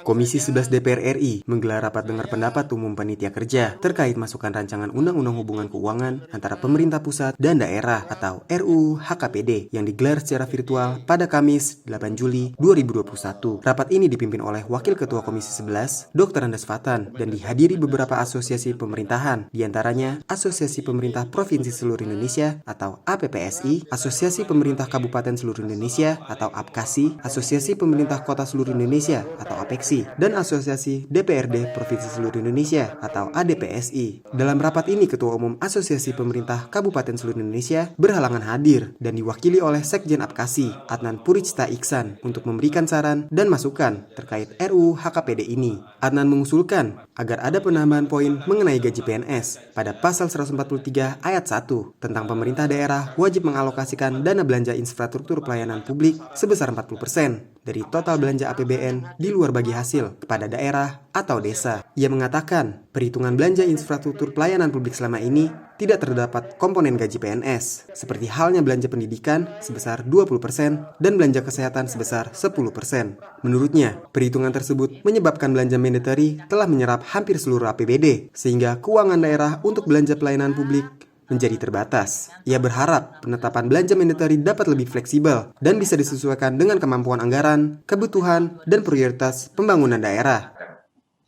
Komisi 11 DPR RI menggelar rapat dengar pendapat umum panitia kerja terkait masukan rancangan Undang-Undang Hubungan Keuangan antara pemerintah pusat dan daerah atau RUU HKPD yang digelar secara virtual pada Kamis 8 Juli 2021. Rapat ini dipimpin oleh Wakil Ketua Komisi 11, Dr. Andes Fatan, dan dihadiri beberapa asosiasi pemerintahan, diantaranya Asosiasi Pemerintah Provinsi Seluruh Indonesia atau APPSI, Asosiasi Pemerintah Kabupaten Seluruh Indonesia atau APKASI, Asosiasi Pemerintah Kota Seluruh Indonesia atau APEKSI, dan Asosiasi DPRD Provinsi Seluruh Indonesia atau ADPSI. Dalam rapat ini, Ketua Umum Asosiasi Pemerintah Kabupaten Seluruh Indonesia berhalangan hadir dan diwakili oleh Sekjen APKASI, Adnan Puricta Iksan, untuk memberikan saran dan masukan terkait RUU HKPD ini. Adnan mengusulkan agar ada penambahan poin mengenai gaji PNS pada pasal 143 ayat 1 tentang pemerintah daerah wajib mengalokasikan dana belanja infrastruktur pelayanan publik sebesar 40% dari total belanja APBN di luar bagi hasil kepada daerah atau desa. Ia mengatakan, perhitungan belanja infrastruktur pelayanan publik selama ini tidak terdapat komponen gaji PNS, seperti halnya belanja pendidikan sebesar 20% dan belanja kesehatan sebesar 10%. Menurutnya, perhitungan tersebut menyebabkan belanja mandatory telah menyerap hampir seluruh APBD, sehingga keuangan daerah untuk belanja pelayanan publik menjadi terbatas. Ia berharap penetapan belanja mandatory dapat lebih fleksibel dan bisa disesuaikan dengan kemampuan anggaran, kebutuhan, dan prioritas pembangunan daerah.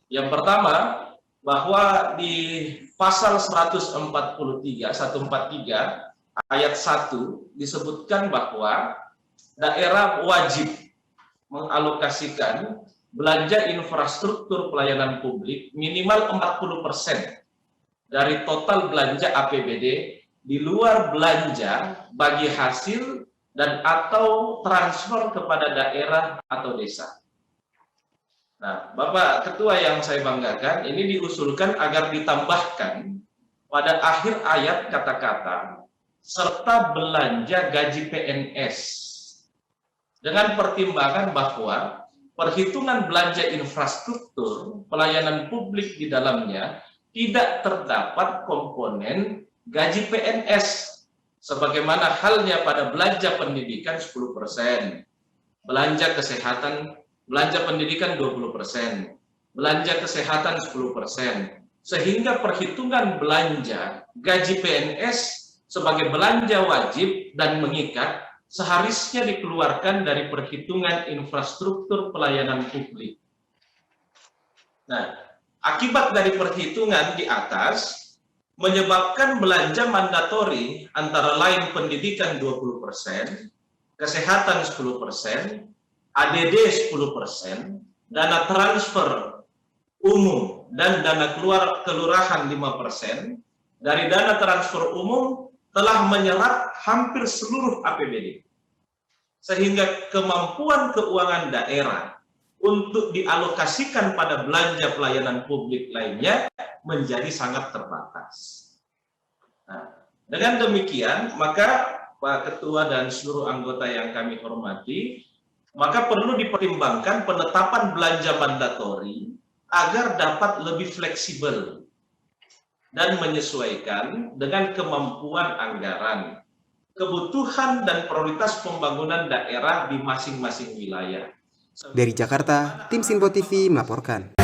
Yang pertama, bahwa di pasal 143 ayat 1 disebutkan bahwa daerah wajib mengalokasikan belanja infrastruktur pelayanan publik minimal 40% dari total belanja APBD di luar belanja bagi hasil dan atau transfer kepada daerah atau desa. Nah, Bapak Ketua yang saya banggakan, ini diusulkan agar ditambahkan pada akhir ayat kata-kata serta belanja gaji PNS dengan pertimbangan bahwa perhitungan belanja infrastruktur pelayanan publik di dalamnya tidak terdapat komponen gaji PNS, sebagaimana halnya pada belanja pendidikan 10%, belanja kesehatan, belanja pendidikan 20%, belanja kesehatan 10%, sehingga perhitungan belanja gaji PNS sebagai belanja wajib dan mengikat seharusnya dikeluarkan dari perhitungan infrastruktur pelayanan publik. Nah, akibat dari perhitungan di atas menyebabkan belanja mandatori antara lain pendidikan 20%, kesehatan 10%, ADD 10%, dana transfer umum dan dana kelurahan 5%, dari dana transfer umum telah menyerap hampir seluruh APBD. Sehingga kemampuan keuangan daerah untuk dialokasikan pada belanja pelayanan publik lainnya menjadi sangat terbatas. Nah, dengan demikian, maka Pak Ketua dan seluruh anggota yang kami hormati, maka perlu dipertimbangkan penetapan belanja mandatori agar dapat lebih fleksibel dan menyesuaikan dengan kemampuan anggaran, kebutuhan dan prioritas pembangunan daerah di masing-masing wilayah. Dari Jakarta, tim Sinpo TV melaporkan.